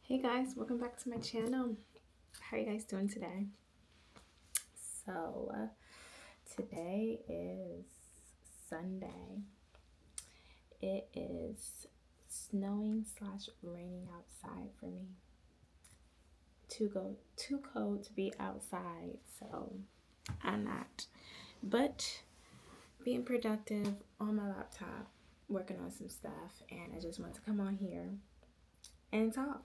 Hey guys, welcome back to my channel. How are you guys doing today? So, today is Sunday. It is snowing slash raining outside for me. Too cold to be outside, so I'm not. But being productive on my laptop, working on some stuff, and I just want to come on here and talk.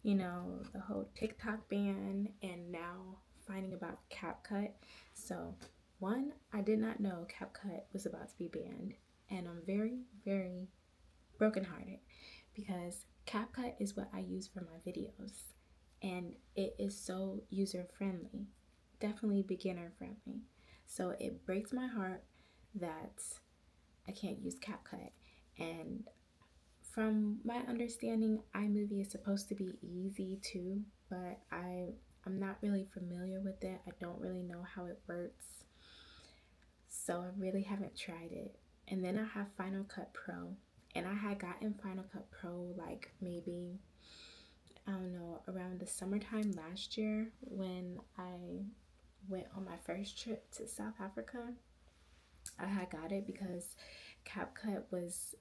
The whole TikTok ban, and now finding about CapCut. So, one, I did not know CapCut was about to be banned, and I'm very, very brokenhearted because CapCut is what I use for my videos, and it is so user friendly, definitely beginner friendly. So, it breaks my heart that I can't use CapCut. And from my understanding, iMovie is supposed to be easy too, but I'm not really familiar with it. I don't really know how it works. So I really haven't tried it. And then I have Final Cut Pro. And I had gotten Final Cut Pro like maybe, I don't know, around the summertime last year when I went on my first trip to South Africa. I had got it because CapCut was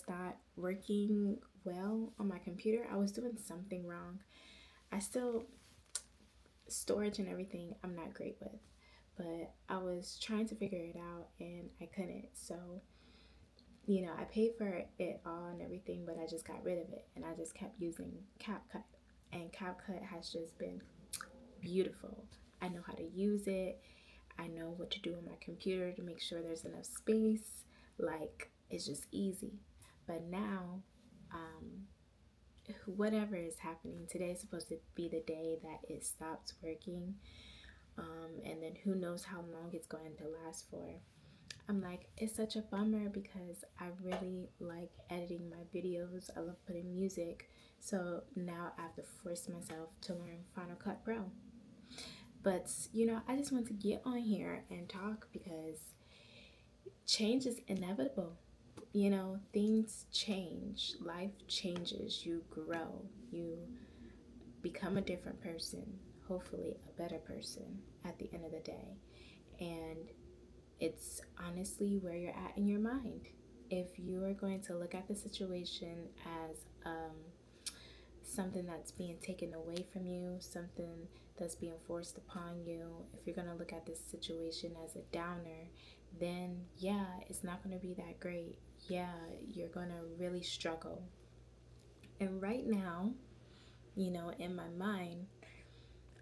not working well on my computer. I was doing something wrong. I still storage and everything I'm not great with, but I was trying to figure it out and I couldn't. So, I paid for it all and everything, but I just got rid of it and I just kept using CapCut. And CapCut has just been beautiful. I know how to use it. I know what to do on my computer to make sure there's enough space. Like, it's just easy. But now, um, whatever is happening, today is supposed to be the day that it stops working. And then who knows how long it's going to last for. I'm like, it's such a bummer because I really like editing my videos. I love putting music. So now I have to force myself to learn Final Cut Pro. But, I just want to get on here and talk because change is inevitable. Things change, life changes, you grow, you become a different person, hopefully a better person at the end of the day. And it's honestly where you're at in your mind. If you are going to look at the situation as something that's being taken away from you, something that's being forced upon you, if you're going to look at this situation as a downer, then yeah, it's not going to be that great. Yeah, you're going to really struggle. And right now, in my mind,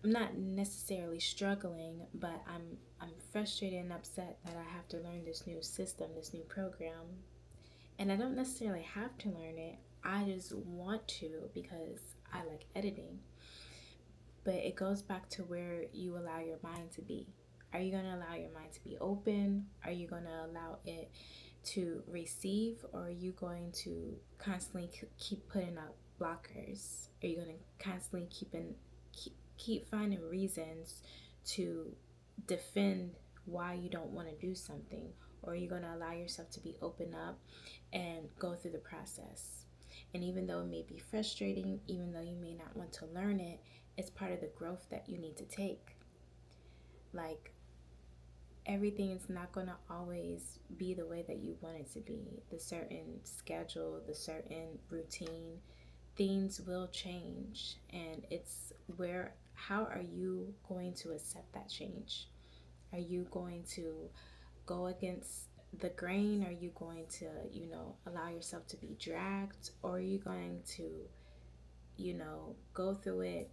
I'm not necessarily struggling, but I'm frustrated and upset that I have to learn this new system, this new program. And I don't necessarily have to learn it. I just want to because I like editing. But it goes back to where you allow your mind to be. Are you going to allow your mind to be open? Are you going to allow it to receive, or are you going to constantly keep putting up blockers? Are you going to constantly keep finding reasons to defend why you don't want to do something? Or are you going to allow yourself to be open up and go through the process? And even though it may be frustrating, even though you may not want to learn it, it's part of the growth that you need to take. Like, everything is not going to always be the way that you want it to be. The certain schedule, the certain routine, things will change. And it's how are you going to accept that change? Are you going to go against the grain? Are you going to, allow yourself to be dragged? Or are you going to, go through it,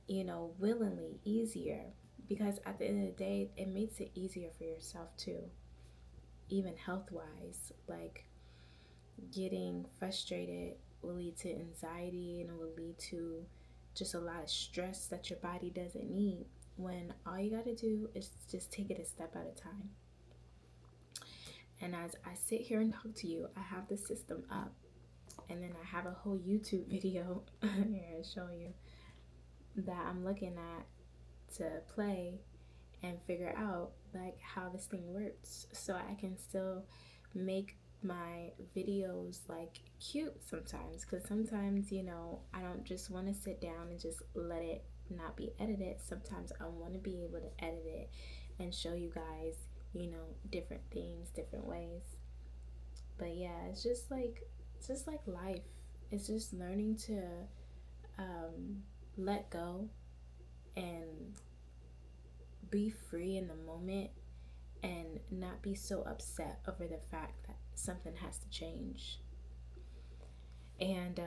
willingly, easier? Because at the end of the day, it makes it easier for yourself too, even health wise. Like, getting frustrated will lead to anxiety and it will lead to just a lot of stress that your body doesn't need, when all you got to do is just take it a step at a time. And as I sit here and talk to you, I have the system up, and then I have a whole YouTube video here to show you that I'm looking at to play and figure out like how this thing works, so I can still make my videos like cute sometimes, because sometimes, I don't just want to sit down and just let it not be edited. Sometimes I want to be able to edit it and show you guys, different things, different ways. But yeah, it's just like life. It's just learning to um, let go and be free in the moment and not be so upset over the fact that something has to change. And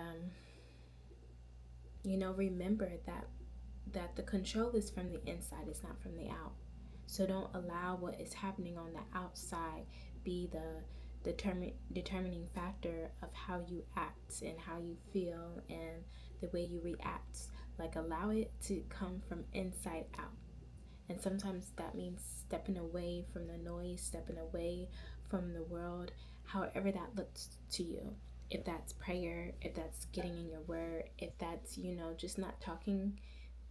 remember that the control is from the inside, it's not from the out. So don't allow what is happening on the outside be the determining factor of how you act and how you feel and the way you react. Like, allow it to come from inside out. And sometimes that means stepping away from the noise, stepping away from the world, however that looks to you. If that's prayer, if that's getting in your word, if that's, just not talking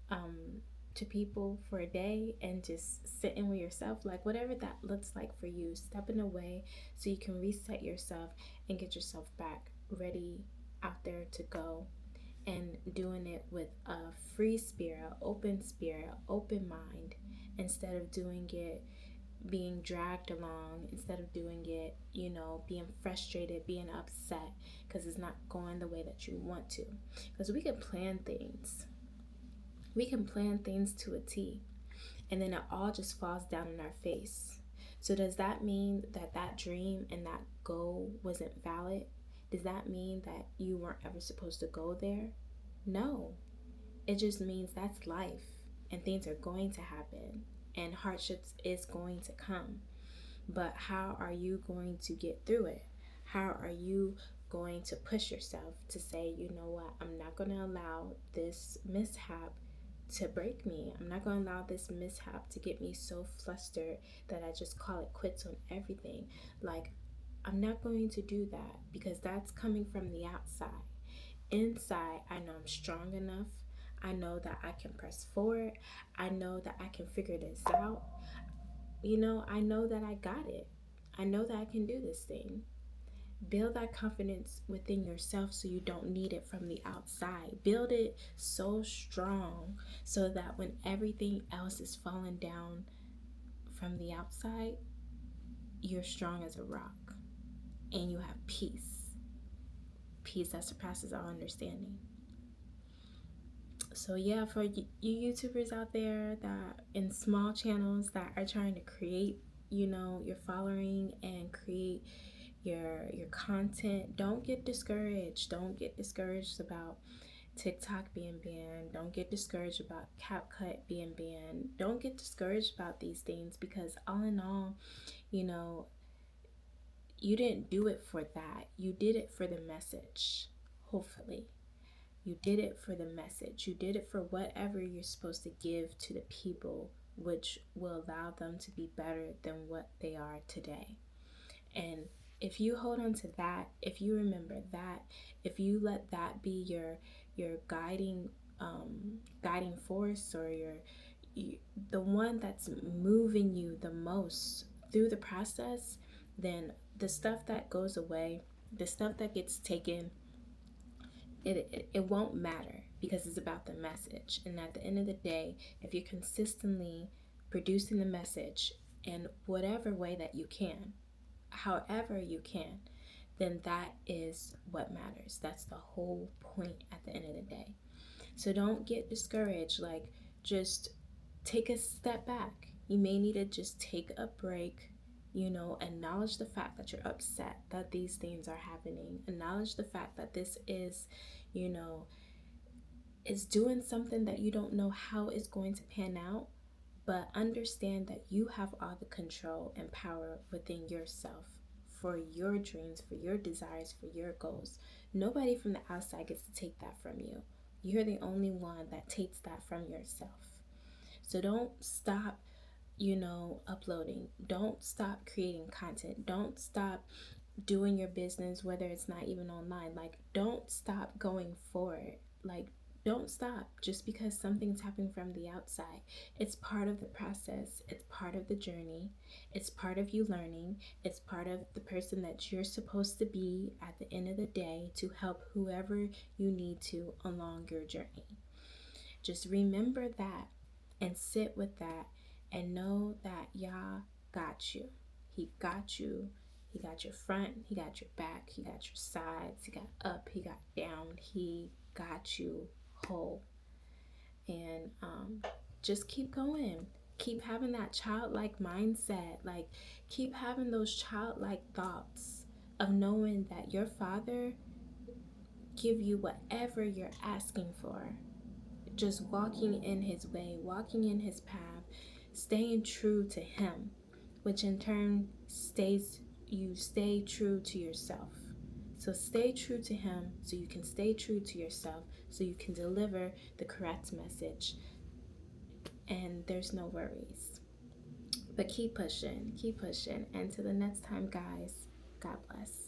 um, to people for a day and just sitting with yourself, like whatever that looks like for you, stepping away so you can reset yourself and get yourself back ready out there to go, and doing it with a free spirit, open mind, instead of doing it being dragged along, instead of doing it, being frustrated, being upset because it's not going the way that you want to. Because we can plan things to a T, and then it all just falls down in our face. So does that mean that that dream and that goal wasn't valid? Does that mean that you weren't ever supposed to go there? No. It just means that's life, and things are going to happen, and hardships is going to come. But how are you going to get through it? How are you going to push yourself to say, you know what, I'm not going to allow this mishap to break me. I'm not going to allow this mishap to get me so flustered that I just call it quits on everything. Like, I'm not going to do that, because that's coming from the outside. Inside, I know I'm strong enough. I know that I can press forward. I know that I can figure this out. I know that I got it. I know that I can do this thing. Build that confidence within yourself so you don't need it from the outside. Build it so strong so that when everything else is falling down from the outside, you're strong as a rock and you have peace. Peace that surpasses all understanding. So yeah, for you YouTubers out there that in small channels that are trying to create, your following and create your content, don't get discouraged. Don't get discouraged about TikTok being banned. Don't get discouraged about CapCut being banned. Don't get discouraged about these things, because all in all, you know, you didn't do it for that. You did it for the message. Hopefully. You did it for the message. You did it for whatever you're supposed to give to the people, which will allow them to be better than what they are today. And if you hold on to that, if you remember that, if you let that be your guiding force, or the one that's moving you the most through the process, then the stuff that goes away, the stuff that gets taken, it won't matter, because it's about the message. And at the end of the day, if you're consistently producing the message in whatever way that you can, however you can, then that is what matters. That's the whole point at the end of the day. So don't get discouraged. Like, just take a step back. You may need to just take a break, acknowledge the fact that you're upset that these things are happening. Acknowledge the fact that this you know, is doing something that you don't know how it's going to pan out, but understand that you have all the control and power within yourself for your dreams, for your desires, for your goals. Nobody from the outside gets to take that from you. You're the only one that takes that from yourself. So don't stop, uploading. Don't stop creating content. Don't stop doing your business, whether it's not even online. Like, don't stop going forward. Like, Don't stop just because something's happening from the outside. It's part of the process, it's part of the journey, it's part of you learning, it's part of the person that you're supposed to be at the end of the day to help whoever you need to along your journey. Just remember that and sit with that and know that Yah got you. He got you. He got your front, he got your back, he got your sides, he got up, he got down, he got you whole. And just keep going. Keep having that childlike mindset. Like, keep having those childlike thoughts of knowing that your Father give you whatever you're asking for. Just walking in his way, walking in his path, staying true to him, which in turn stay true to yourself. So stay true to him so you can stay true to yourself, so you can deliver the correct message and there's no worries. But keep pushing, and till the next time, guys, God bless.